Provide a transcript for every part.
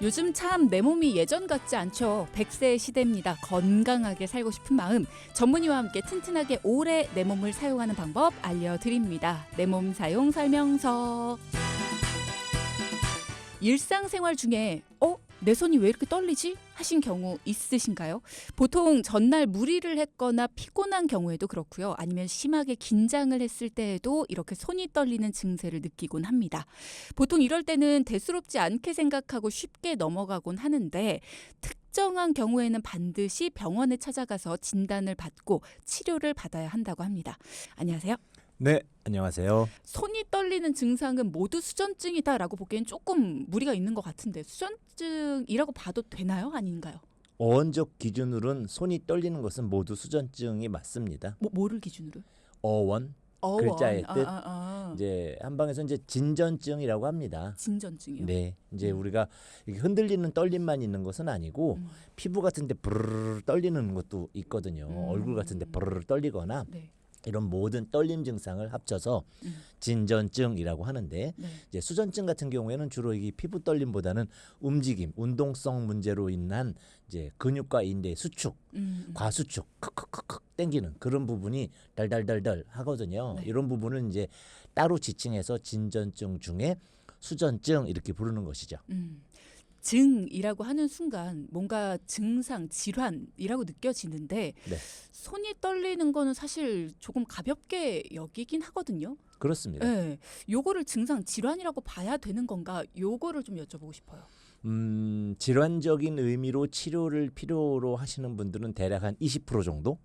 요즘 참 내 몸이 예전 같지 않죠. 100세 시대입니다. 건강하게 살고 싶은 마음, 전문의와 함께 튼튼하게 오래 내 몸을 사용하는 방법 알려드립니다. 내 몸 사용 설명서. 일상생활 중에 내 손이 왜 이렇게 떨리지? 하신 경우 있으신가요? 보통 전날 무리를 했거나 피곤한 경우에도 그렇고요. 아니면 심하게 긴장을 했을 때에도 이렇게 손이 떨리는 증세를 느끼곤 합니다. 보통 이럴 때는 대수롭지 않게 생각하고 쉽게 넘어가곤 하는데 특정한 경우에는 반드시 병원에 찾아가서 진단을 받고 치료를 받아야 한다고 합니다. 안녕하세요. 네, 안녕하세요. 손이 떨리는 증상은 모두 수전증이다라고 보기엔 조금 무리가 있는 것 같은데 수전증이라고 봐도 되나요? 아닌가요? 어원적 기준으로는 손이 떨리는 것은 모두 수전증이 맞습니다. 뭐를 기준으로? 어원, 글자의 뜻. 이제 한방에서 이제 진전증이라고 합니다. 진전증이요? 네, 이제 우리가 이렇게 흔들리는 떨림만 있는 것은 아니고 피부 같은데 부르르 떨리는 것도 있거든요. 얼굴 같은데 부르르 떨리거나. 네. 이런 모든 떨림 증상을 합쳐서 진전증이라고 하는데 이제 수전증 같은 경우에는 주로 이 피부 떨림보다는 움직임, 운동성 문제로 인한 이제 근육과 인대의 수축, 과수축, 크크크크 땡기는 그런 부분이 달달달달 하거든요. 네. 이런 부분은 이제 따로 지칭해서 진전증 중에 수전증 이렇게 부르는 것이죠. 증이라고 하는 순간 뭔가 증상, 질환이라고 느껴지는데 네. 손이 떨리는 거는 사실 조금 가볍게 여기긴 하거든요. 그렇습니다. 네. 요거를 증상, 질환이라고 봐야 되는 건가? 요거를 좀 여쭤보고 싶어요. 질환적인 의미로 치료를 필요로 하시는 분들은 대략 한 20% 정도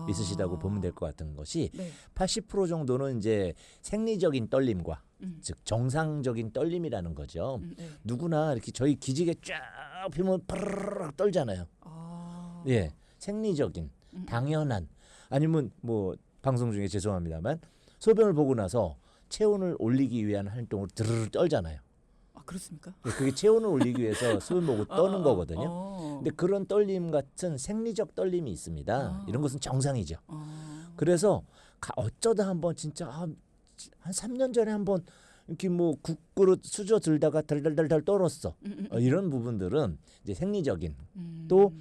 있으시다고 보면 될 것 같은 것이 네. 80% 정도는 이제 생리적인 떨림과 즉 정상적인 떨림이라는 거죠. 네. 누구나 이렇게 저희 기지개 쫙 펴면 파르르 떨잖아요. 예, 생리적인 당연한 아니면 뭐 방송 중에 죄송합니다만 소변을 보고 나서 체온을 올리기 위한 활동으로 드르르 떨잖아요. 그렇습니까? 그게 체온을 올리기 위해서 소변 보고 떠는 거거든요. 근데 그런 떨림 같은 생리적 떨림이 있습니다. 이런 것은 정상이죠. 그래서 어쩌다 한번 진짜 한 3년 전에 한번 이렇게 뭐 국그릇 수저 들다가 달달달달 떨었어. 이런 부분들은 이제 생리적인 또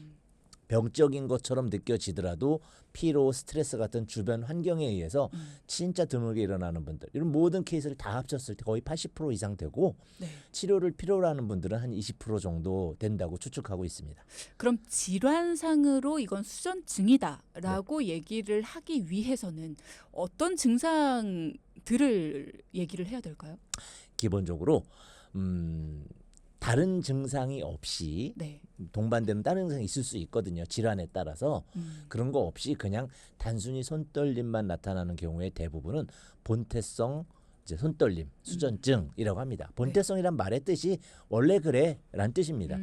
병적인 것처럼 느껴지더라도 피로, 스트레스 같은 주변 환경에 의해서 진짜 드물게 일어나는 분들 이런 모든 케이스를 다 합쳤을 때 거의 80% 이상 되고 네. 치료를 필요로 하는 분들은 한 20% 정도 된다고 추측하고 있습니다. 그럼 질환상으로 이건 수전증이다라고 얘기를 하기 위해서는 어떤 증상들을 얘기를 해야 될까요? 기본적으로 다른 증상이 없이 네. 동반되는 다른 증상이 있을 수 있거든요. 질환에 따라서 그런 거 없이 그냥 단순히 손떨림만 나타나는 경우에 대부분은 본태성 이제 손떨림, 수전증이라고 합니다. 본태성이란 말의 뜻이 원래 그래란 뜻입니다.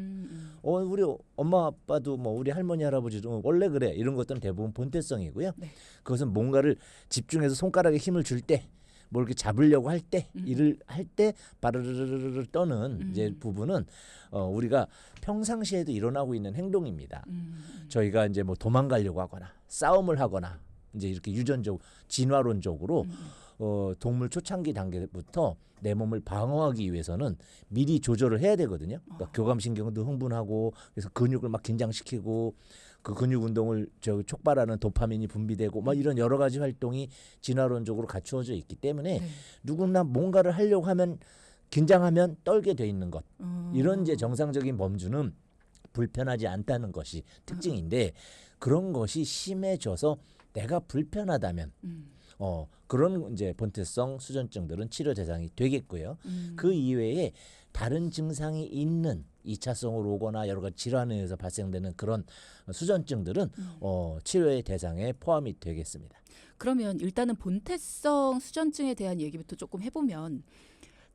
우리 엄마 아빠도 뭐 우리 할머니 할아버지도 원래 그래 이런 것들은 대부분 본태성이고요. 네. 그것은 뭔가를 집중해서 손가락에 힘을 줄 때 뭘 이렇게 잡으려고 할 때 일을 할 때 바르르르르 떠는 이제 부분은 우리가 평상시에도 일어나고 있는 행동입니다. 저희가 이제 뭐 도망가려고 하거나 싸움을 하거나 이제 이렇게 유전적 진화론적으로 동물 초창기 단계부터 내 몸을 방어하기 위해서는 미리 조절을 해야 되거든요. 그러니까 교감신경도 흥분하고 그래서 근육을 막 긴장시키고 그 근육 운동을 촉발하는 도파민이 분비되고 막 이런 여러 가지 활동이 진화론적으로 갖추어져 있기 때문에 누구나 뭔가를 하려고 하면 긴장하면 떨게 돼 있는 것 이런 이제 정상적인 범주는 불편하지 않다는 것이 특징인데 그런 것이 심해져서 내가 불편하다면 그런 이제 본태성 수전증들은 치료 대상이 되겠고요. 그 이외에 다른 증상이 있는 2차성으로 오거나 여러 가지 질환에 의해서 발생되는 그런 수전증들은 치료의 대상에 포함이 되겠습니다. 그러면 일단은 본태성 수전증에 대한 얘기부터 조금 해보면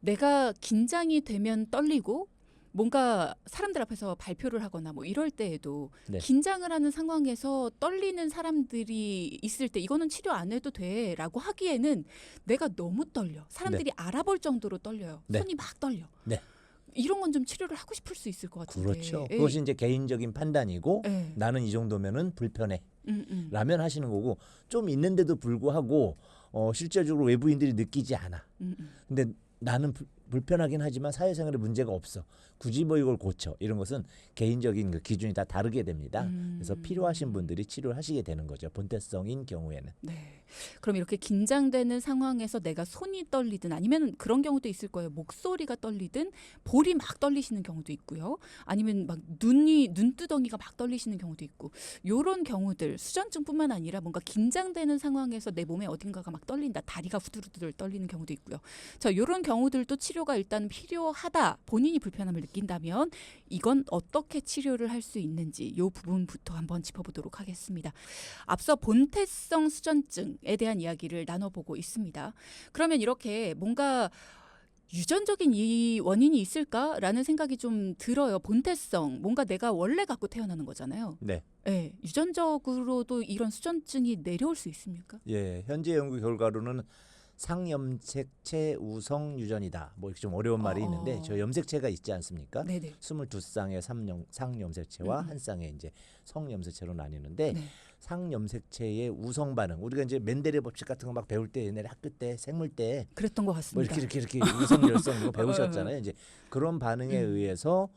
내가 긴장이 되면 떨리고 뭔가 사람들 앞에서 발표를 하거나 뭐 이럴 때에도 네. 긴장을 하는 상황에서 떨리는 사람들이 있을 때 이거는 치료 안 해도 돼라고 하기에는 내가 너무 떨려. 사람들이 알아볼 정도로 떨려요. 네. 손이 막 떨려. 네. 이런 건 좀 치료를 하고 싶을 수 있을 것 같은데. 그렇죠. 그것이 이제 개인적인 판단이고 나는 이 정도면은 불편해. 라면 하시는 거고 좀 있는데도 불구하고 실제적으로 외부인들이 느끼지 않아. 근데 나는 불편하긴 하지만 사회생활에 문제가 없어. 굳이 뭐 이걸 고쳐 이런 것은 개인적인 그 기준이 다 다르게 됩니다. 그래서 음. 필요하신 분들이 치료를 하시게 되는 거죠. 본태성인 경우에는. 네. 그럼 이렇게 긴장되는 상황에서 내가 손이 떨리든 아니면 그런 경우도 있을 거예요. 목소리가 떨리든 볼이 막 떨리시는 경우도 있고요. 아니면 막 눈두덩이가 막 떨리시는 경우도 있고. 요런 경우들 수전증뿐만 아니라 뭔가 긴장되는 상황에서 내 몸에 어딘가가 막 떨린다. 다리가 후들후들 떨리는 경우도 있고요. 자, 요런 경우들도 치료가 일단 필요하다. 본인이 불편함을 느낀다면 이건 어떻게 치료를 할 수 있는지 요 부분부터 한번 짚어보도록 하겠습니다. 앞서 본태성 수전증에 대한 이야기를 나눠보고 있습니다. 그러면 이렇게 뭔가 유전적인 이 원인이 있을까라는 생각이 좀 들어요. 본태성, 뭔가 내가 원래 갖고 태어나는 거잖아요. 네. 네, 유전적으로도 이런 수전증이 내려올 수 있습니까? 예, 현재 연구 결과로는 상염색체 우성 유전이다. 뭐 이렇게 좀 어려운 말이 있는데 저 염색체가 있지 않습니까? 네네. 22쌍의 상염색체와 한 쌍의 이제 성염색체로 나뉘는데 네. 상염색체의 우성 반응. 우리가 이제 멘델의 법칙 같은 거 막 배울 때 옛날에 학교 때 생물 때 그랬던 것 뭐 같습니다. 이렇게 우성 열성 이거 배우셨잖아요. 이제 그런 반응에 의해서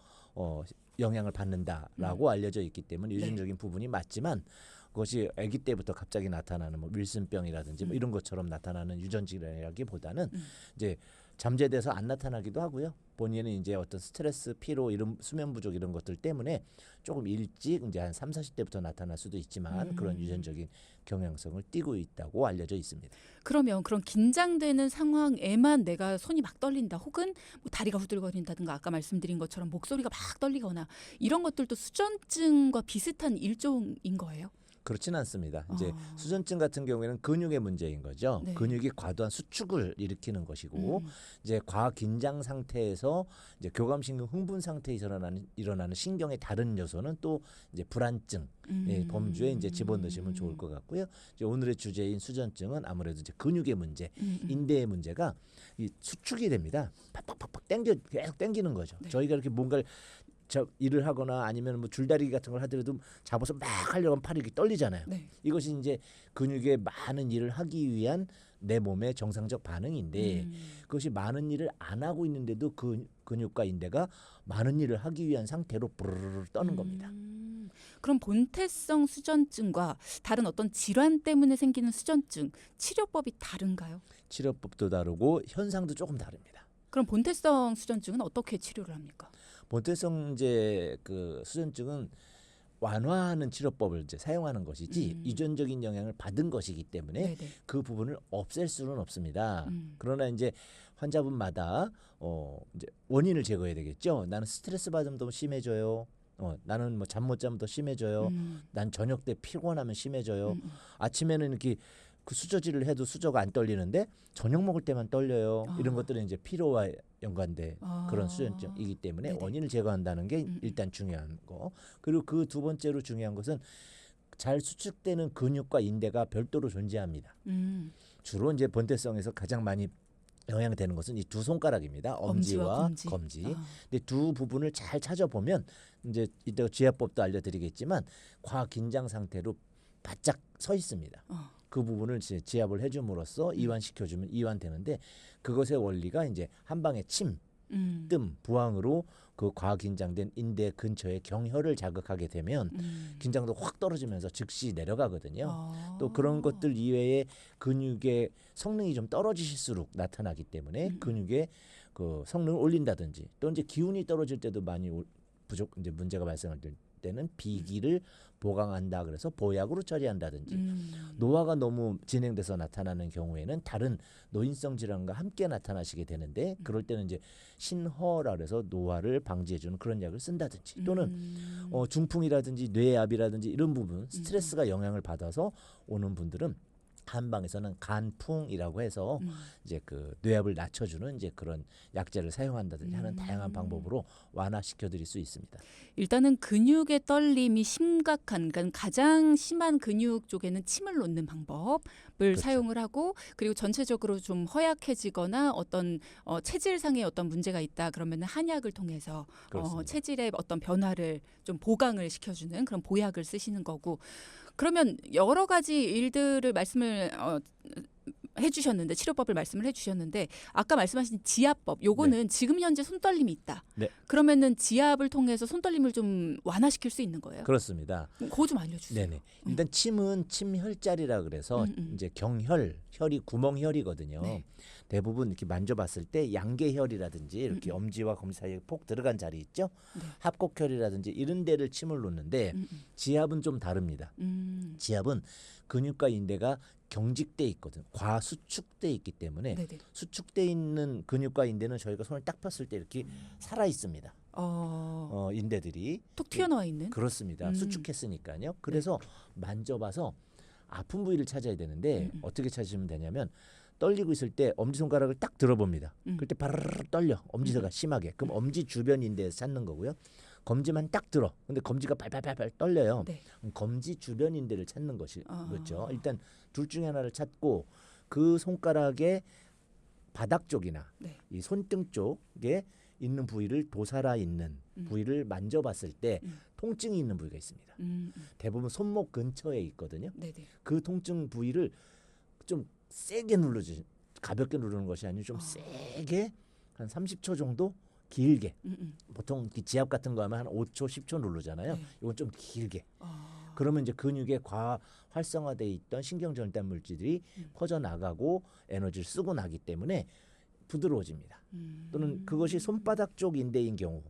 영향을 받는다라고 알려져 있기 때문에 유전적인 부분이 맞지만 그것이 아기 때부터 갑자기 나타나는 뭐 윌슨병이라든지 뭐 이런 것처럼 나타나는 유전질환이라기보다는 이제 잠재돼서 안 나타나기도 하고요. 본인은 이제 어떤 스트레스, 피로, 이런 수면 부족 이런 것들 때문에 조금 일찍 이제 한 3, 40대부터 나타날 수도 있지만 그런 유전적인 경향성을 띠고 있다고 알려져 있습니다. 그러면 그런 긴장되는 상황에만 내가 손이 막 떨린다 혹은 뭐 다리가 후들거린다든가 아까 말씀드린 것처럼 목소리가 막 떨리거나 이런 것들도 수전증과 비슷한 일종인 거예요? 그렇지는 않습니다. 이제 수전증 같은 경우에는 근육의 문제인 거죠. 네. 근육이 과도한 수축을 일으키는 것이고 이제 과긴장 상태에서 이제 교감신경 흥분 상태에서 일어나는 신경의 다른 요소는 또 이제 불안증 범주에 이제 집어넣으시면 좋을 것 같고요. 이제 오늘의 주제인 수전증은 아무래도 이제 근육의 문제, 인대의 문제가 이 수축이 됩니다. 팍팍팍팍 계속 당기는 거죠. 네. 저희가 이렇게 뭔가를 일을 하거나 아니면 뭐 줄다리기 같은 걸 하더라도 잡아서 막 하려고 하면 팔이 이렇게 떨리잖아요. 네. 이것이 이제 근육의 많은 일을 하기 위한 내 몸의 정상적 반응인데 그것이 많은 일을 안 하고 있는데도 근육과 인대가 많은 일을 하기 위한 상태로 부르르 떠는 겁니다. 그럼 본태성 수전증과 다른 어떤 질환 때문에 생기는 수전증 치료법이 다른가요? 치료법도 다르고 현상도 조금 다릅니다. 그럼 본태성 수전증은 어떻게 치료를 합니까? 본태성 이제 그 수전증은 완화하는 치료법을 이제 사용하는 것이지 유전적인 영향을 받은 것이기 때문에 네네. 그 부분을 없앨 수는 없습니다. 그러나 이제 환자분마다 이제 원인을 제거해야 되겠죠. 나는 스트레스 받으면 더 심해져요. 나는 뭐 잠 못 자면 더 심해져요. 난 저녁 때 피곤하면 심해져요. 아침에는 이렇게 그 수저질을 해도 수저가 안 떨리는데 저녁 먹을 때만 떨려요. 이런 것들은 이제 피로와 연관된 그런 수전증이기 때문에 네네. 원인을 제거한다는 게 일단 중요한 거. 그리고 그 두 번째로 중요한 것은 잘 수축되는 근육과 인대가 별도로 존재합니다. 주로 이제 본태성에서 가장 많이 영향되는 것은 이 두 손가락입니다. 엄지와 검지. 근데 두 부분을 잘 찾아보면 이제 이따 지압법도 알려드리겠지만 과긴장 상태로 바짝 서 있습니다. 그 부분을 지압을 해줌으로써 이완시켜주면 이완되는데 그것의 원리가 이제 한 방에 침, 뜸, 부항으로 그 과긴장된 인대 근처에 경혈을 자극하게 되면 긴장도 확 떨어지면서 즉시 내려가거든요. 또 그런 것들 이외에 근육의 성능이 좀 떨어지실수록 나타나기 때문에 근육의 그 성능을 올린다든지 또 이제 기운이 떨어질 때도 많이 이제 문제가 발생할 때는 비기를 보강한다 그래서 보약으로 처리한다든지 노화가 너무 진행돼서 나타나는 경우에는 다른 노인성 질환과 함께 나타나시게 되는데 그럴 때는 이제 신허라 그래서 노화를 방지해주는 그런 약을 쓴다든지 또는 중풍이라든지 뇌압이라든지 이런 부분 스트레스가 영향을 받아서 오는 분들은 한방에서는 간풍이라고 해서 이제 그 뇌압을 낮춰주는 이제 그런 약제를 사용한다든지 하는 다양한 방법으로 완화시켜 드릴 수 있습니다. 일단은 근육의 떨림이 심각한, 그러니까 가장 심한 근육 쪽에는 침을 놓는 방법을 그렇죠. 사용을 하고 그리고 전체적으로 좀 허약해지거나 어떤 체질상의 어떤 문제가 있다 그러면 한약을 통해서 그렇습니다. 체질의 어떤 변화를 좀 보강을 시켜주는 그런 보약을 쓰시는 거고 그러면 여러 가지 일들을 해주셨는데 치료법을 말씀을 해주셨는데 아까 말씀하신 지압법 요거는 지금 현재 손떨림이 있다. 네. 그러면은 지압을 통해서 손떨림을 좀 완화시킬 수 있는 거예요? 그렇습니다. 그거 좀 알려주세요. 네네. 일단 침은 침혈자리라 그래서 이제 경혈, 혈이 구멍혈이거든요. 네. 대부분 이렇게 만져봤을 때 양계혈이라든지 이렇게 엄지와 검지 사이에 폭 들어간 자리 있죠. 네. 합곡혈이라든지 이런 데를 침을 놓는데 지압은 좀 다릅니다. 지압은 근육과 인대가 경직돼 있거든. 과수축돼 있기 때문에 네네. 수축돼 있는 근육과 인대는 저희가 손을 딱 폈을 때 이렇게 살아 있습니다. 인대들이 톡 튀어나와 있는. 그렇습니다. 수축했으니까요. 그래서 만져봐서 아픈 부위를 찾아야 되는데 어떻게 찾으면 되냐면 떨리고 있을 때 엄지손가락을 딱 들어봅니다. 그때 바르르 떨려. 엄지가 심하게. 그럼 엄지 주변 인대에서 찾는 거고요. 검지만 딱 들어. 근데 검지가 발발발발 떨려요. 네. 검지 주변 인대를 찾는 것이 그렇죠. 일단 둘 중에 하나를 찾고 그 손가락의 바닥 쪽이나 네. 이 손등 쪽에 있는 부위를 도살아 있는 부위를 만져봤을 때 통증이 있는 부위가 있습니다. 대부분 손목 근처에 있거든요. 네네. 그 통증 부위를 좀 세게 눌러주시, 가볍게 누르는 것이 아니고 좀 세게 한 30초 정도 길게. 보통 지압 같은 거 하면 한 5초, 10초 누르잖아요. 네. 이건 좀 길게. 그러면 이제 근육에 활성화돼 있던 신경전달 물질들이 퍼져 나가고 에너지를 쓰고 나기 때문에 부드러워집니다. 또는 그것이 손바닥 쪽 인대인 경우,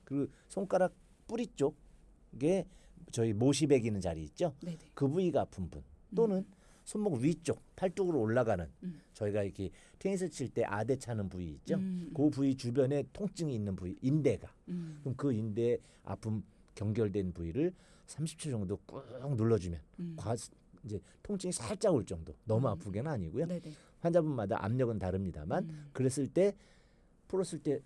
그리고 손가락 뿌리 쪽에 저희 모시백 있는 자리 있죠. 네네. 그 부위가 아픈 분, 또는 손목 위쪽 팔뚝으로 올라가는 저희가 이렇게 테니스 칠 때 아대 차는 부위 있죠. 그 부위 주변에 통증이 있는 부위, 인대가. 그럼 그 인대 아픔 경결된 부위를 30초 정도 꾹 눌러주면 이제 통증이 살짝 올 정도. 너무 아프게는 아니고요. 네네. 환자분마다 압력은 다릅니다만 그랬을 때 풀었을 때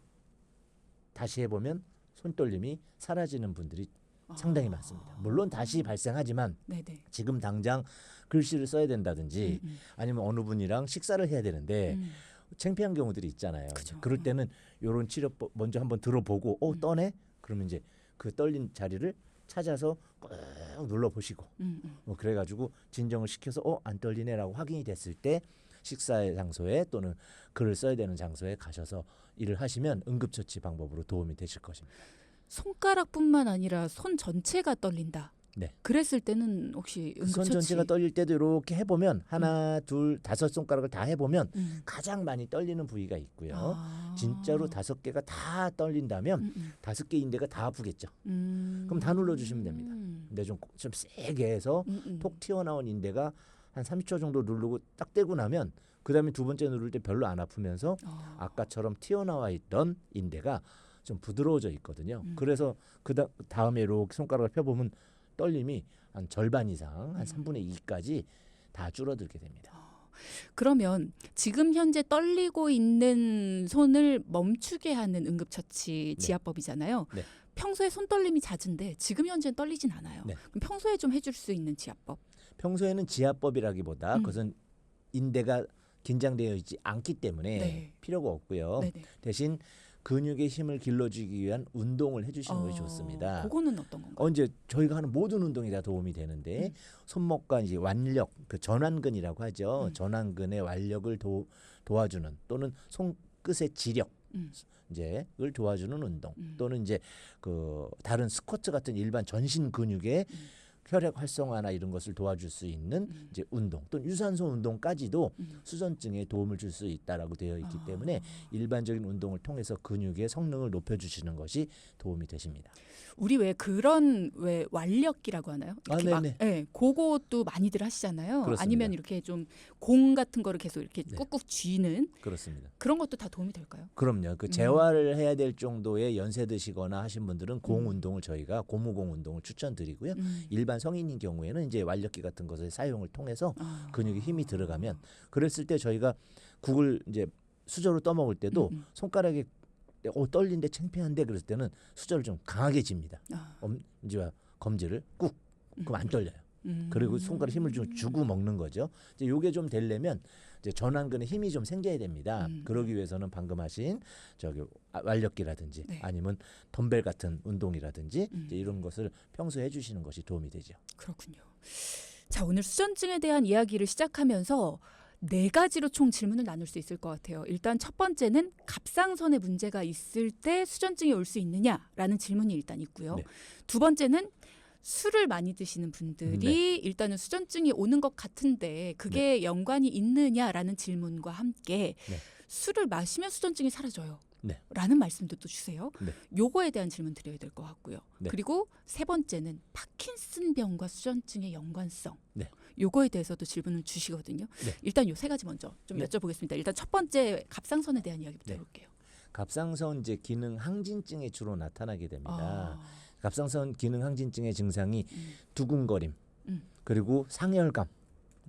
다시 해보면 손떨림이 사라지는 분들이 상당히 많습니다. 물론 다시 발생하지만 네네. 지금 당장 글씨를 써야 된다든지 아니면 어느 분이랑 식사를 해야 되는데 창피한 경우들이 있잖아요. 그죠. 그럴 때는 이런 치료법 먼저 한번 들어보고 떠네? 그러면 이제 그 떨린 자리를 찾아서 꾹 눌러보시고 뭐 그래가지고 진정을 시켜서 안 떨리네라고 확인이 됐을 때 식사의 장소에 또는 글을 써야 되는 장소에 가셔서 일을 하시면 응급처치 방법으로 도움이 되실 것입니다. 손가락뿐만 아니라 손 전체가 떨린다. 네. 그랬을 때는 혹시 응급처치? 손 전체가 떨릴 때도 이렇게 해보면 하나, 둘, 5손가락을 다 해보면 가장 많이 떨리는 부위가 있고요. 진짜로 5개가 다 떨린다면 5개 인대가 다 아프겠죠. 그럼 다 눌러주시면 됩니다. 근데 좀 세게 해서 톡 튀어나온 인대가 한 30초 정도 누르고 딱 떼고 나면 그 다음에 두 번째 누를 때 별로 안 아프면서 아까처럼 튀어나와 있던 인대가 좀 부드러워져 있거든요. 그래서 그 다음에 이렇게 손가락을 펴보면 떨림이 한 절반 이상, 한 3분의 2까지 다 줄어들게 됩니다. 그러면 지금 현재 떨리고 있는 손을 멈추게 하는 응급처치 지압법이잖아요. 네. 평소에 손떨림이 잦은데 지금 현재는 떨리진 않아요. 네. 그럼 평소에 좀 해줄 수 있는 지압법? 평소에는 지압법이라기보다 그것은 인대가 긴장되어 있지 않기 때문에 네. 필요가 없고요. 네네. 대신 근육의 힘을 길러주기 위한 운동을 해주시는 것이 좋습니다. 그거는 어떤 건가요? 이제 저희가 하는 모든 운동이 다 도움이 되는데 손목과 이제 완력, 그 전완근이라고 하죠. 전완근의 완력을 도와주는 또는 손끝의 지력 이제를 도와주는 운동 또는 이제 그 다른 스쿼트 같은 일반 전신 근육의 혈액 활성화나 이런 것을 도와줄 수 있는 이제 운동 또는 유산소 운동까지도 수전증에 도움을 줄 수 있다라고 되어 있기 때문에 일반적인 운동을 통해서 근육의 성능을 높여주시는 것이 도움이 되십니다. 우리 왜 그런 완력기라고 하나요? 이렇게 네네. 네, 그것도 많이들 하시잖아요. 그렇습니다. 아니면 이렇게 좀 공 같은 거를 계속 이렇게 꾹꾹 쥐는 그렇습니다. 그런 것도 다 도움이 될까요? 그럼요. 그 재활을 해야 될 정도의 연세 드시거나 하신 분들은 공 운동을 저희가 고무공 운동을 추천드리고요. 일반 성인인 경우에는 이제 완력기 같은 것의 사용을 통해서 근육에 힘이 들어가면 그랬을 때 저희가 국을 이제 수저로 떠먹을 때도 손가락에 떨린데 창피한데 그랬을 때는 수저를 좀 강하게 짚니다. 엄지와 검지를 꾹 그럼 안 떨려요. 그리고 손가락 힘을 좀 주고 먹는 거죠. 이제 요게 좀 되려면 이제 전완근에 힘이 좀 생겨야 됩니다. 그러기 위해서는 방금 하신 저기 완력기라든지 네. 아니면 덤벨 같은 운동이라든지 이제 이런 것을 평소에 해주시는 것이 도움이 되죠. 그렇군요. 자, 오늘 수전증에 대한 이야기를 시작하면서 네 가지로 총 질문을 나눌 수 있을 것 같아요. 일단 첫 번째는 갑상선에 문제가 있을 때 수전증이 올 수 있느냐라는 질문이 일단 있고요. 네. 두 번째는 술을 많이 드시는 분들이 일단은 수전증이 오는 것 같은데 그게 연관이 있느냐라는 질문과 함께 네. 술을 마시면 수전증이 사라져요. 네. 라는 말씀도 또 주세요. 네. 요거에 대한 질문 드려야 될 것 같고요. 네. 그리고 세 번째는 파킨슨병과 수전증의 연관성. 네. 요거에 대해서도 질문을 주시거든요. 네. 일단 요 세 가지 먼저 좀 네. 여쭤보겠습니다. 일단 첫 번째 갑상선에 대한 이야기부터 네. 해볼게요. 갑상선 이제 기능 항진증에 주로 나타나게 됩니다. 아, 갑상선 기능 항진증의 증상이 두근거림, 음. 그리고 상열감,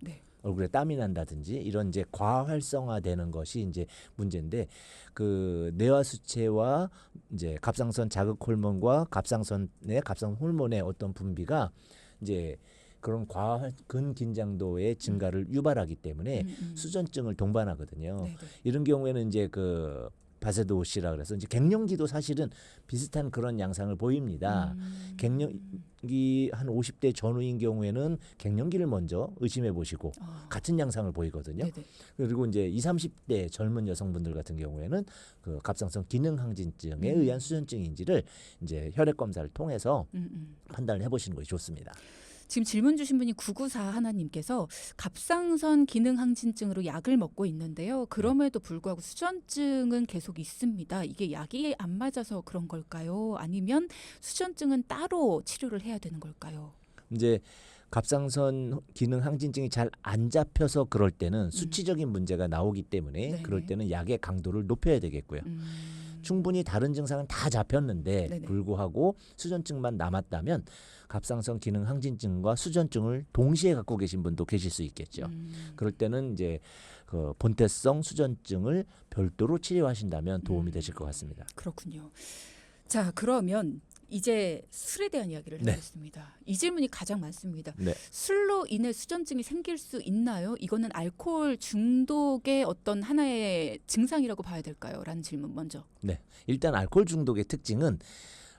네. 얼굴에 땀이 난다든지 이런 이제 과활성화되는 것이 이제 문제인데 그 뇌하수체와 이제 갑상선 자극 호르몬과 갑상선의 갑상 호르몬의 어떤 분비가 이제 그런 근긴장도의 증가를 유발하기 때문에 수전증을 동반하거든요. 네네. 이런 경우에는 이제 그 바세도시라 그래서 이제 갱년기도 사실은 비슷한 그런 양상을 보입니다. 갱년기 한 50대 전후인 경우에는 갱년기를 먼저 의심해 보시고 같은 양상을 보이거든요. 네네. 그리고 이제 20, 30대 젊은 여성분들 같은 경우에는 그 갑상선 기능 항진증에 의한 수전증인지를 이제 혈액 검사를 통해서 판단을 해 보시는 것이 좋습니다. 지금 질문 주신 분이 994 하나님께서 갑상선 기능 항진증으로 약을 먹고 있는데요. 그럼에도 불구하고 수전증은 계속 있습니다. 이게 약이 안 맞아서 그런 걸까요? 아니면 수전증은 따로 치료를 해야 되는 걸까요? 이제 갑상선 기능 항진증이 잘 안 잡혀서 그럴 때는 수치적인 문제가 나오기 때문에 네네. 그럴 때는 약의 강도를 높여야 되겠고요. 충분히 다른 증상은 다 잡혔는데 네네. 불구하고 수전증만 남았다면 갑상선 기능 항진증과 수전증을 동시에 갖고 계신 분도 계실 수 있겠죠. 그럴 때는 이제 그 본태성 수전증을 별도로 치료하신다면 도움이 되실 것 같습니다. 그렇군요. 자, 그러면 이제 술에 대한 이야기를 네. 해보겠습니다. 이 질문이 가장 많습니다. 네. 술로 인해 수전증이 생길 수 있나요? 이거는 알코올 중독의 어떤 하나의 증상이라고 봐야 될까요? 라는 질문 먼저. 네. 일단 알코올 중독의 특징은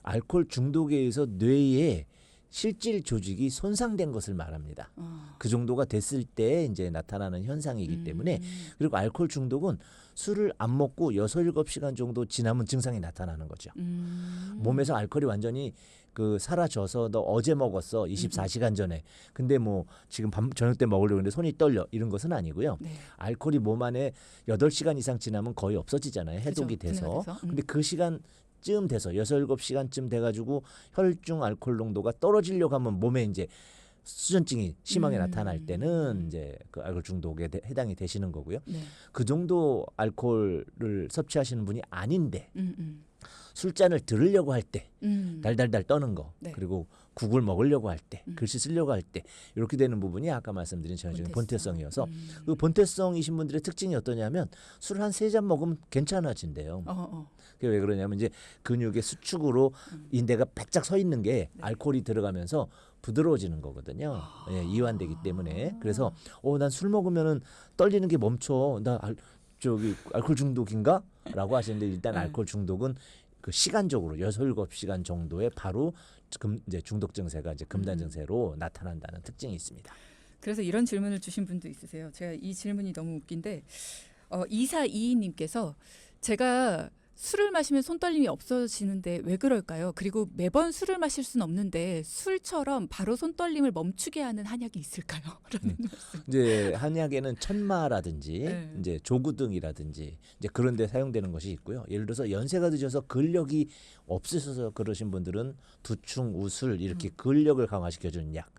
알코올 중독에 의해서 뇌에 실질 조직이 손상된 것을 말합니다. 그 정도가 됐을 때 이제 나타나는 현상이기 때문에 그리고 알코올 중독은 술을 안 먹고 6, 7시간 정도 지나면 증상이 나타나는 거죠. 몸에서 알코올이 완전히 그 사라져서 너 어제 먹었어 24시간 전에 근데 뭐 지금 저녁 때 먹으려고 했는데 손이 떨려 이런 것은 아니고요. 네. 알코올이 몸 안에 8시간 이상 지나면 거의 없어지잖아요. 해독이 그죠. 돼서. 분해가 돼서. 근데 그 시간쯤 돼서 6, 7시간쯤 돼가지고 혈중 알코올 농도가 떨어지려고 하면 몸에 이제 수전증이 심하게 나타날 때는 이제 그 알코올 중독에 해당이 되시는 거고요. 네. 그 정도 알코올을 섭취하시는 분이 아닌데 술잔을 들으려고 할 때 달달달 떠는 거 네. 그리고 국을 먹으려고 할 때 글씨 쓰려고 할 때 이렇게 되는 부분이 아까 말씀드린 전형적인 본태성이어서 그 본태성이신 분들의 특징이 어떠냐면 술 한 3잔 먹으면 괜찮아진대요. 그게 왜 그러냐면 이제 근육의 수축으로 인대가 바짝 서 있는 게 알코올이 들어가면서 부드러워지는 거거든요. 예, 이완되기 때문에. 그래서 난 술 먹으면은 떨리는 게 멈춰. 나 알코올 중독인가? 라고 하시는데 일단 알코올 중독은 그 시간적으로 6, 7시간 정도에 바로 이제 중독 증세가 이제 금단 증세로 나타난다는 특징이 있습니다. 그래서 이런 질문을 주신 분도 있으세요. 제가 이 질문이 너무 웃긴데 2422님께서 제가 술을 마시면 손떨림이 없어지는데 왜 그럴까요? 그리고 매번 술을 마실 수는 없는데 술처럼 바로 손떨림을 멈추게 하는 한약이 있을까요? 라는 말씀. 이제 한약에는 천마라든지 네. 이제 조구등이라든지 이제 그런 데 사용되는 것이 있고요. 예를 들어서 연세가 드셔서 근력이 없으셔서 그러신 분들은 두충, 우술 이렇게 근력을 강화시켜 주는 약.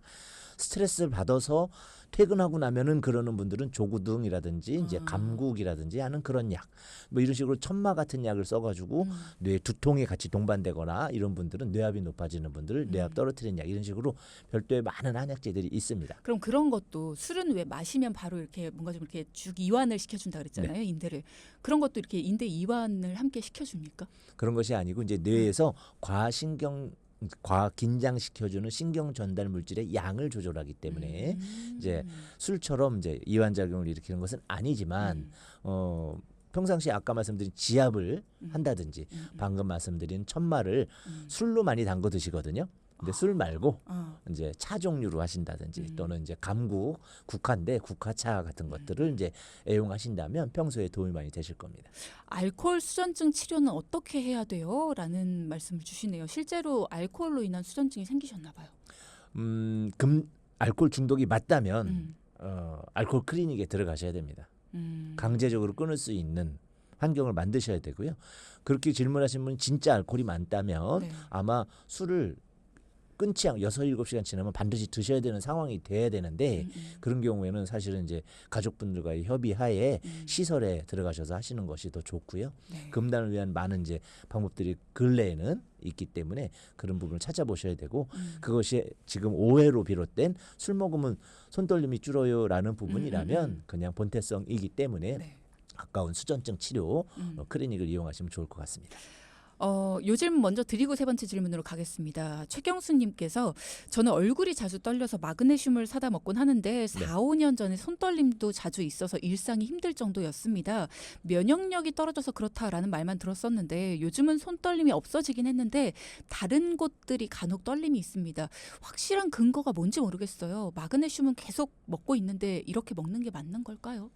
스트레스를 받아서 퇴근하고 나면은 그러는 분들은 조구등이라든지 이제 감국이라든지 하는 그런 약, 뭐 이런 식으로 천마 같은 약을 써가지고 뇌 두통에 같이 동반되거나 이런 분들은 뇌압이 높아지는 분들, 뇌압 떨어뜨리는 약 이런 식으로 별도의 많은 한약재들이 있습니다. 그럼 그런 것도 술은 왜 마시면 바로 이렇게 뭔가 좀 이렇게 쭉 이완을 시켜준다 그랬잖아요. 인대를. 그런 것도 이렇게 인대 이완을 함께 시켜줍니까? 그런 것이 아니고 이제 뇌에서 과긴장시켜주는 신경 전달 물질의 양을 조절하기 때문에 이제 술처럼 이제 이완작용을 일으키는 것은 아니지만 평상시에 아까 말씀드린 지압을 한다든지 방금 말씀드린 천마를 술로 많이 담궈 드시거든요. 근데 술 말고 이제 차 종류로 하신다든지 또는 이제 감국 국화인데 국화차 같은 것들을 이제 애용하신다면 평소에 도움이 많이 되실 겁니다. 알코올 수전증 치료는 어떻게 해야 돼요? 라는 말씀을 주시네요. 실제로 알코올로 인한 수전증이 생기셨나 봐요. 알코올 중독이 맞다면 알코올 클리닉에 들어가셔야 됩니다. 강제적으로 끊을 수 있는 환경을 만드셔야 되고요. 그렇게 질문하신 분이 진짜 알코올이 많다면 네. 아마 술을 끊지 않고 6, 7시간 지나면 반드시 드셔야 되는 상황이 돼야 되는데 그런 경우에는 사실은 이제 가족분들과의 협의하에 시설에 들어가셔서 하시는 것이 더 좋고요. 네. 금단을 위한 많은 이제 방법들이 근래에는 있기 때문에 그런 부분을 찾아보셔야 되고 그것이 지금 오해로 비롯된 술 먹으면 손떨림이 줄어요라는 부분이라면 그냥 본태성이기 때문에 네. 가까운 수전증 치료 클리닉을 이용하시면 좋을 것 같습니다. 요 질문 먼저 드리고 세 번째 질문으로 가겠습니다. 최경수님께서 저는 얼굴이 자주 떨려서 마그네슘을 사다 먹곤 하는데 4, 5년 전에 손떨림도 자주 있어서 일상이 힘들 정도였습니다. 면역력이 떨어져서 그렇다라는 말만 들었었는데 요즘은 손떨림이 없어지긴 했는데 다른 곳들이 간혹 떨림이 있습니다. 확실한 근거가 뭔지 모르겠어요. 마그네슘은 계속 먹고 있는데 이렇게 먹는 게 맞는 걸까요?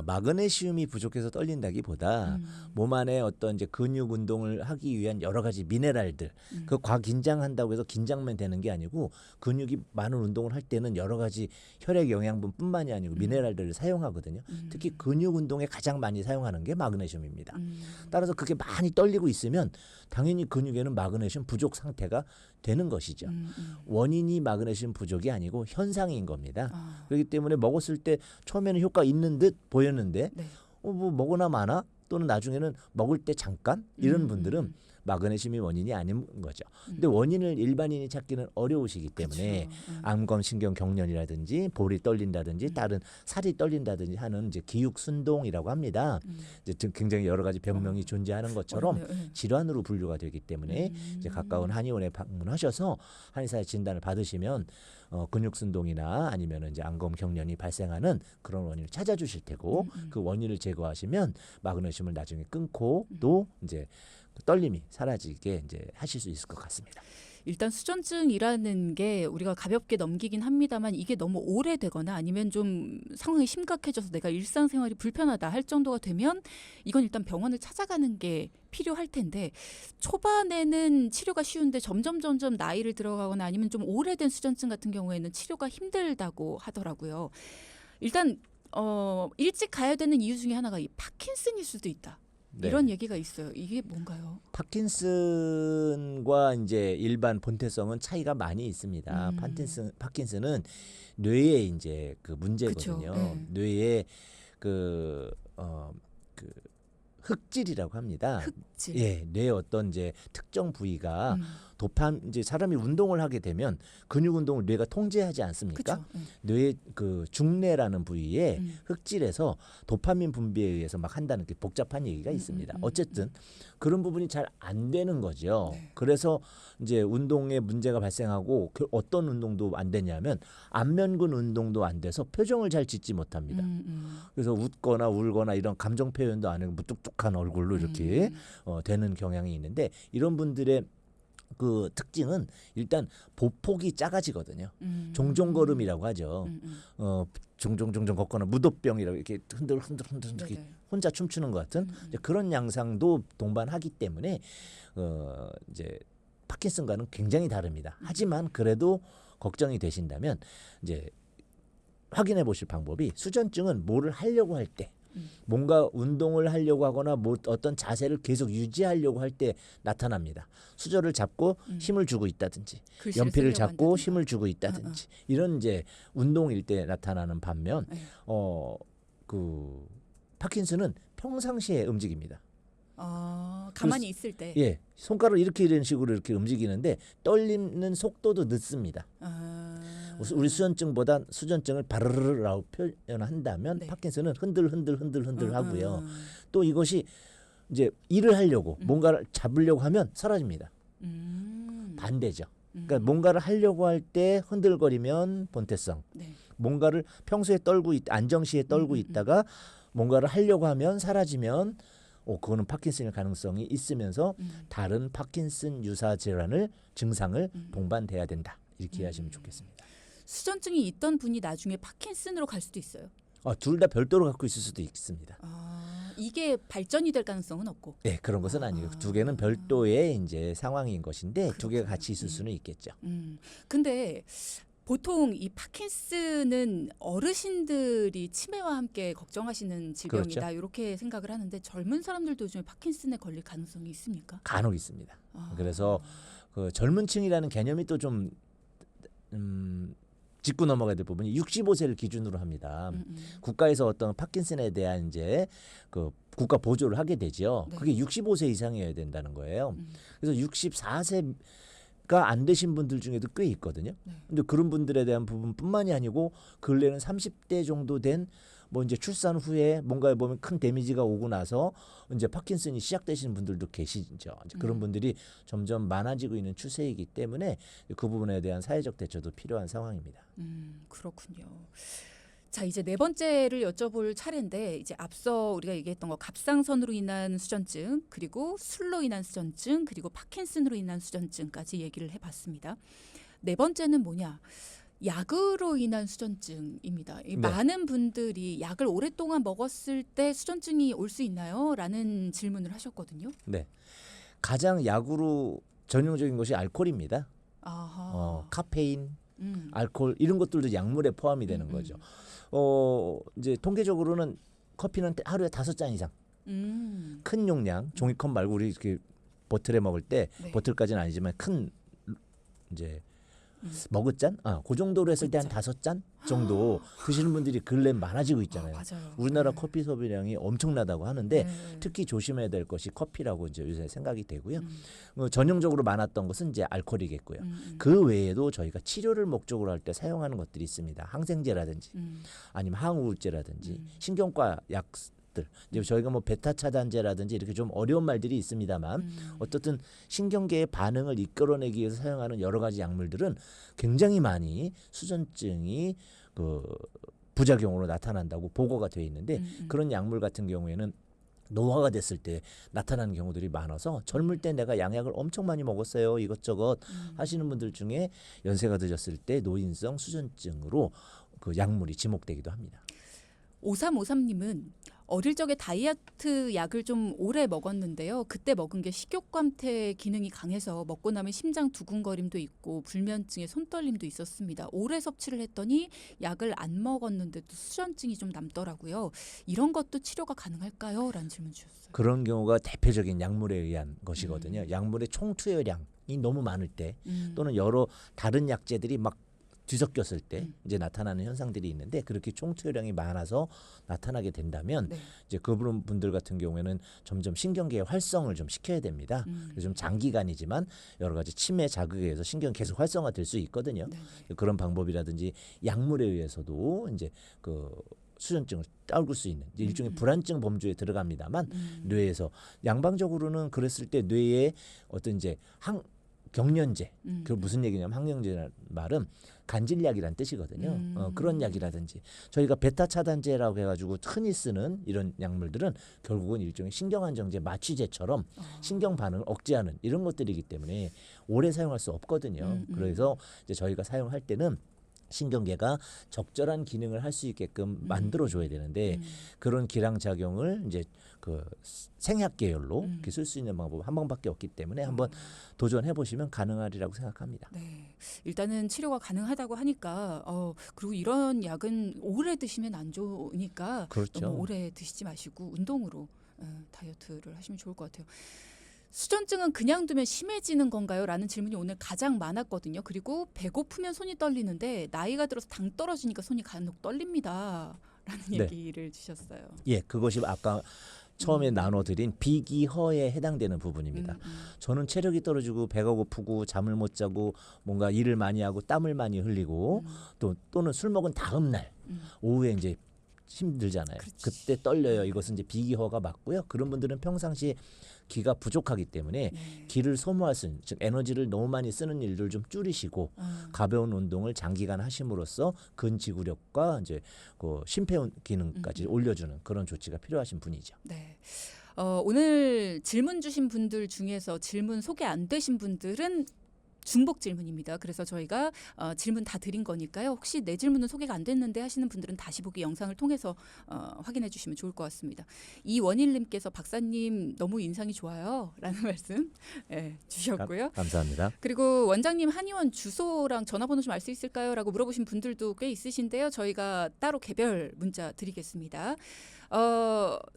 마그네슘이 부족해서 떨린다기보다 몸 안에 어떤 이제 근육 운동을 하기 위한 여러 가지 미네랄들 그 과긴장한다고 해서 긴장만 되는 게 아니고 근육이 많은 운동을 할 때는 여러 가지 혈액 영양분뿐만이 아니고 미네랄들을 사용하거든요. 특히 근육 운동에 가장 많이 사용하는 게 마그네슘입니다. 따라서 그게 많이 떨리고 있으면 당연히 근육에는 마그네슘 부족 상태가 되는 것이죠. 원인이 마그네슘 부족이 아니고 현상인 겁니다. 그렇기 때문에 먹었을 때 처음에는 효과 있는 듯 보였는데 네. 뭐 먹으나 마나 또는 나중에는 먹을 때 잠깐 이런 분들은 마그네슘이 원인이 아닌 거죠. 근데 원인을 일반인이 찾기는 어려우시기 때문에 안검신경 경련이라든지 볼이 떨린다든지 다른 살이 떨린다든지 하는 이제 기육순동이라고 합니다. 이제 굉장히 여러 가지 병명이 존재하는 것처럼 질환으로 분류가 되기 때문에 이제 가까운 한의원에 방문하셔서 한의사의 진단을 받으시면 근육순동이나 아니면 이제 안검 경련이 발생하는 그런 원인을 찾아주실 테고 그 원인을 제거하시면 마그네슘을 나중에 끊고 또 이제 떨림이 사라지게 이제 하실 수 있을 것 같습니다. 일단 수전증이라는 게 우리가 가볍게 넘기긴 합니다만 이게 너무 오래되거나 아니면 좀 상황이 심각해져서 내가 일상생활이 불편하다 할 정도가 되면 이건 일단 병원을 찾아가는 게 필요할 텐데 초반에는 치료가 쉬운데 점점 나이를 들어가거나 아니면 좀 오래된 수전증 같은 경우에는 치료가 힘들다고 하더라고요. 일단 일찍 가야 되는 이유 중에 하나가 이 파킨슨일 수도 있다. 네. 이런 얘기가 있어요. 이게 뭔가요? 파킨슨과 이제 일반 본태성은 차이가 많이 있습니다. 파킨슨은 뇌에 이제 그 문제거든요. 그쵸, 네. 뇌에 그 흑질이라고 합니다. 흑질. 예, 뇌의 어떤 이제 특정 부위가 이제 사람이 운동을 하게 되면 근육 운동을 뇌가 통제하지 않습니까? 그쵸. 뇌의 그 중뇌라는 부위에 흑질에서 도파민 분비에 의해서 막 한다는 게 복잡한 얘기가 있습니다. 어쨌든 그런 부분이 잘 안 되는 거죠. 네. 그래서 이제 운동에 문제가 발생하고 어떤 운동도 안 되냐면 안면근 운동도 안 돼서 표정을 잘 짓지 못합니다. 그래서 웃거나 울거나 이런 감정 표현도 안 하고 무뚝뚝한 얼굴로 이렇게 되는 경향이 있는데 이런 분들의 그 특징은 일단 보폭이 작아지거든요. 종종걸음이라고 하죠. 종종 걷거나 무도병이라고 이렇게 흔들 이렇게 혼자 춤추는 것 같은 이제 그런 양상도 동반하기 때문에 이제 파킨슨과는 굉장히 다릅니다. 하지만 그래도 걱정이 되신다면 이제 확인해 보실 방법이 수전증은 뭐를 하려고 할 때 뭔가 운동을 하려고 하거나 뭐 어떤 자세를 계속 유지하려고 할 때 나타납니다. 수저를 잡고 힘을 주고 있다든지 연필을 잡고 힘을 주고 있다든지 이런 이제 운동일 때 나타나는 반면 그 파킨슨은 평상시에 움직입니다. 가만히 있을 때. 예, 손가락을 이렇게 이런 식으로 이렇게 움직이는데 떨리는 속도도 늦습니다. 우리 수전증을 바르르라고 표현한다면 네. 파킨슨은 흔들 하고요. 또 이것이 이제 일을 하려고 뭔가를 잡으려고 하면 사라집니다. 반대죠. 그러니까 뭔가를 하려고 할 때 흔들거리면 본태성. 네. 뭔가를 평소에 떨고 안정시에 떨고 있다가 뭔가를 하려고 하면 사라지면 그거는 파킨슨일 가능성이 있으면서 다른 파킨슨 유사 질환을 증상을 동반돼야 된다. 이렇게 이해하시면 좋겠습니다. 수전증이 있던 분이 나중에 파킨슨으로 갈 수도 있어요. 둘 다 별도로 갖고 있을 수도 있습니다. 이게 발전이 될 가능성은 없고. 네, 그런 것은 아니고 두 개는 별도의 이제 상황인 것인데 그렇구나. 두 개가 같이 있을 수는 있겠죠. 근데 보통 이 파킨슨은 어르신들이 치매와 함께 걱정하시는 질병이다 그렇죠. 이렇게 생각을 하는데 젊은 사람들도 요즘에 파킨슨에 걸릴 가능성이 있습니까? 간혹 있습니다. 그래서 그 젊은층이라는 개념이 또 좀 짚고 넘어가야 될 부분이 65세를 기준으로 합니다. 국가에서 어떤 파킨슨에 대한 이제 그 국가 보조를 하게 되죠. 네. 그게 65세 이상이어야 된다는 거예요. 그래서 64세가 안 되신 분들 중에도 꽤 있거든요. 네. 근데 그런 분들에 대한 부분뿐만이 아니고 근래는 30대 정도 된 뭐 이제 출산 후에 뭔가에 보면 큰 데미지가 오고 나서 이제 파킨슨이 시작되시는 분들도 계시죠. 이제 그런 분들이 점점 많아지고 있는 추세이기 때문에 그 부분에 대한 사회적 대처도 필요한 상황입니다. 그렇군요. 자, 이제 네 번째를 여쭤볼 차례인데 이제 앞서 우리가 얘기했던 거 갑상선으로 인한 수전증, 그리고 술로 인한 수전증, 그리고 파킨슨으로 인한 수전증까지 얘기를 해봤습니다. 네 번째는 뭐냐? 약으로 인한 수전증입니다. 네. 많은 분들이 약을 오랫동안 먹었을 때 수전증이 올 수 있나요? 라는 질문을 하셨거든요. 네, 가장 약으로 전형적인 것이 알코올입니다. 아하. 카페인, 음. 알코올 이런 것들도 약물에 포함이 되는 거죠. 이제 통계적으로는 커피는 하루에 5잔 이상, 큰 용량, 종이컵 말고 우리 이렇게 보틀에 먹을 때 네. 보틀까지는 아니지만 큰 이제 머그잔, 그 정도로 했을 때 한 머그잔. 5잔 정도 드시는 분들이 근래 많아지고 있잖아요. 맞아요. 우리나라 네. 커피 소비량이 엄청나다고 하는데 네. 특히 조심해야 될 것이 커피라고 이제 요새 생각이 되고요. 전형적으로 많았던 것은 이제 알코올이겠고요. 그 외에도 저희가 치료를 목적으로 할 때 사용하는 것들이 있습니다. 항생제라든지 아니면 항우울제라든지 신경과 약들. 이제 저희가 뭐 베타 차단제라든지 이렇게 좀 어려운 말들이 있습니다만 어떻든 신경계의 반응을 이끌어내기 위해서 사용하는 여러 가지 약물들은 굉장히 많이 수전증이 그 부작용으로 나타난다고 보고가 되어 있는데 그런 약물 같은 경우에는 노화가 됐을 때 나타나는 경우들이 많아서 젊을 때 내가 양약을 엄청 많이 먹었어요 이것저것 하시는 분들 중에 연세가 드셨을 때 노인성 수전증으로 그 약물이 지목되기도 합니다. 5353님은 어릴 적에 다이어트 약을 좀 오래 먹었는데요. 그때 먹은 게 식욕감퇴 기능이 강해서 먹고 나면 심장 두근거림도 있고 불면증에 손떨림도 있었습니다. 오래 섭취를 했더니 약을 안 먹었는데도 수전증이 좀 남더라고요. 이런 것도 치료가 가능할까요? 라는 질문 주셨어요. 그런 경우가 대표적인 약물에 의한 것이거든요. 약물의 총 투여량이 너무 많을 때 또는 여러 다른 약제들이 막 뒤섞였을 때 이제 나타나는 현상들이 있는데 그렇게 총 투여량이 많아서 나타나게 된다면 네. 이제 그분 분들 같은 경우에는 점점 신경계의 활성을 좀 시켜야 됩니다. 그래서 좀 장기간이지만 여러 가지 치매 자극에 의해서 신경 계속 활성화될 수 있거든요. 네. 그런 방법이라든지 약물에 의해서도 이제 그 수전증을 떨굴 수 있는 일종의 불안증 범주에 들어갑니다만 뇌에서 양방적으로는 그랬을 때 뇌에 어떤 이제 경련제 그 무슨 얘기냐면 항경제라는 말은 간질약이란 뜻이거든요. 그런 약이라든지 저희가 베타 차단제라고 해가지고 흔히 쓰는 이런 약물들은 결국은 일종의 신경안정제 마취제처럼 신경 반응을 억제하는 이런 것들이기 때문에 오래 사용할 수 없거든요. 그래서 이제 저희가 사용할 때는 신경계가 적절한 기능을 할 수 있게끔 만들어줘야 되는데 그런 기량작용을 이제 그 생약 계열로 이렇게 쓸 수 있는 방법 한 방밖에 없기 때문에 한번 도전해 보시면 가능하리라고 생각합니다. 네, 일단은 치료가 가능하다고 하니까 그리고 이런 약은 오래 드시면 안 좋으니까 그렇죠. 너무 오래 드시지 마시고 운동으로 다이어트를 하시면 좋을 것 같아요. 수전증은 그냥 두면 심해지는 건가요? 라는 질문이 오늘 가장 많았거든요. 그리고 배고프면 손이 떨리는데 나이가 들어서 당 떨어지니까 손이 간혹 떨립니다. 라는 네. 얘기를 주셨어요. 예, 그것이 아까 처음에 나눠드린 비기허에 해당되는 부분입니다. 저는 체력이 떨어지고 배가 고프고 잠을 못 자고 뭔가 일을 많이 하고 땀을 많이 흘리고 또는 술 먹은 다음 날 오후에 이제 힘들잖아요. 그렇지. 그때 떨려요. 이것은 이제 비기허가 맞고요. 그런 분들은 평상시에 기가 부족하기 때문에 네. 기를 소모할 수 있는, 즉 에너지를 너무 많이 쓰는 일들 좀 줄이시고 가벼운 운동을 장기간 하심으로써 근지구력과 이제 그 심폐 기능까지 올려주는 그런 조치가 필요하신 분이죠. 네. 오늘 질문 주신 분들 중에서 질문 소개 안 되신 분들은 중복 질문입니다. 그래서 저희가 질문 다 드린 거니까요. 혹시 내 질문은 소개가 안 됐는데 하시는 분들은 다시 보기 영상을 통해서 확인해 주시면 좋을 것 같습니다. 이원일님께서 박사님 너무 인상이 좋아요 라는 말씀 주셨고요. 감사합니다. 그리고 원장님 한의원 주소랑 전화번호 좀 알 수 있을까요? 라고 물어보신 분들도 꽤 있으신데요. 저희가 따로 개별 문자 드리겠습니다.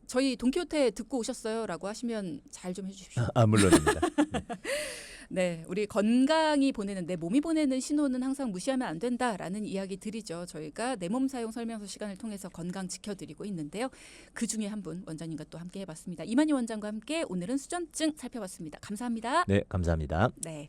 저희 돈키호테 듣고 오셨어요? 라고 하시면 잘 좀 해주십시오. 물론입니다. 네, 우리 건강이 보내는 내 몸이 보내는 신호는 항상 무시하면 안 된다라는 이야기 드리죠. 저희가 내 몸 사용 설명서 시간을 통해서 건강 지켜드리고 있는데요. 그 중에 한 분 원장님과 또 함께 해봤습니다. 이만희 원장과 함께 오늘은 수전증 살펴봤습니다. 감사합니다. 네, 감사합니다. 네.